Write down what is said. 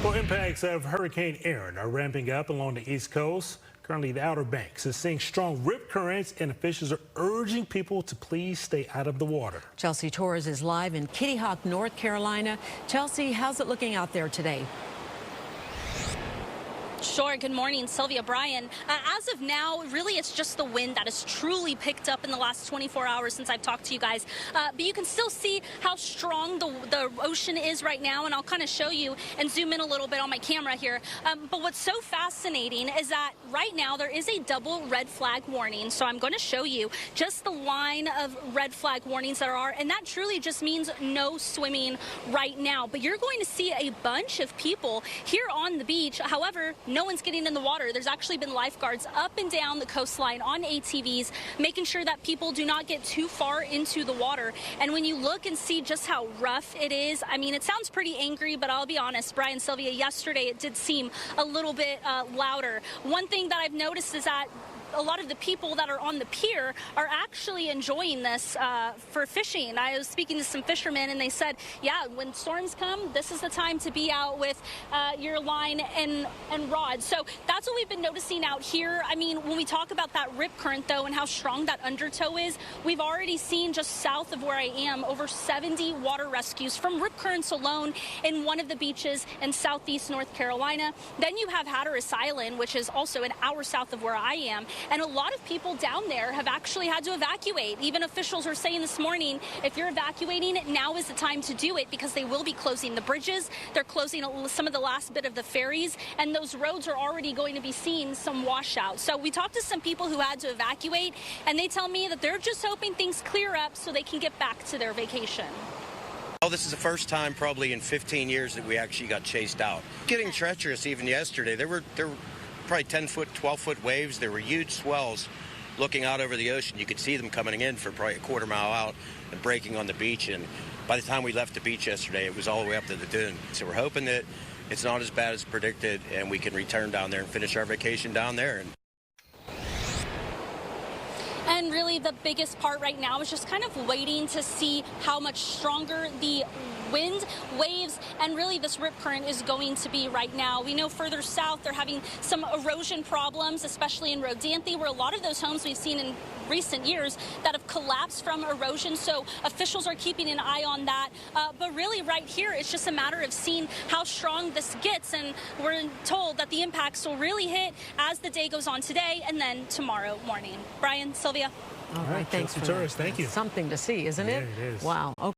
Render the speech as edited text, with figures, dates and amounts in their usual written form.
Well, impacts of Hurricane Erin are ramping up along the East Coast. Currently, the Outer Banks is seeing strong rip currents, and officials are urging people to please stay out of the water. Chelsea Torres is live in Kitty Hawk, North Carolina. Chelsea, how's it looking out there today? Sure. Good morning, Sylvia, Brian. As of now, really, it's just the wind that has truly picked up in the last 24 hours since I've talked to you guys. But you can still see how strong the ocean is right now, and I'll kind of show you and zoom in a little bit on my camera here. But what's so fascinating is that right now there is a double red flag warning. So I'm going to show you just the line of red flag warnings that are, and that truly just means no swimming right now. But you're going to see a bunch of people here on the beach. However, no one's getting in the water. There's actually been lifeguards up and down the coastline on ATVs, making sure that people do not get too far into the water. And when you look and see just how rough it is, I mean, it sounds pretty angry, but I'll be honest, Brian, Sylvia, yesterday it did seem a little bit louder. One thing that I've noticed is that a lot of the people that are on the pier are actually enjoying this for fishing. I was speaking to some fishermen, and they said, yeah, when storms come, this is the time to be out with your line and rod. So that's what we've been noticing out here. I mean, when we talk about that rip current, though, and how strong that undertow is, we've already seen just south of where I am over 70 water rescues from rip currents alone in one of the beaches in southeast North Carolina. Then you have Hatteras Island, which is also an hour south of where I am. And a lot of people down there have actually had to evacuate. Even officials were saying this morning, if you're evacuating, now is the time to do it, because they will be closing the bridges. They're closing some of the last bit of the ferries, and those roads are already going to be seeing some washout. So we talked to some people who had to evacuate, and they tell me that they're just hoping things clear up so they can get back to their vacation. Oh, this is the first time probably in 15 years that we actually got chased out. Getting treacherous even yesterday. There were probably 10-foot, 12-foot waves. There were huge swells looking out over the ocean. You could see them coming in for probably a quarter-mile out and breaking on the beach. And by the time we left the beach yesterday, it was all the way up to the dune. So we're hoping that it's not as bad as predicted, and we can return down there and finish our vacation down there. And really the biggest part right now is just kind of waiting to see how much stronger the wind, waves, and really this rip current is going to be right now. We know further south they're having some erosion problems, especially in Rodanthe, where a lot of those homes we've seen in recent years that have collapsed from erosion. So officials are keeping an eye on that. But really right here, it's just a matter of seeing how strong this gets. And we're told that the impacts will really hit as the day goes on today and then tomorrow morning. Brian, Sylvia. All right, thanks for Torres. Thank you. Something to see, isn't it? Yeah, it is. Wow. Okay.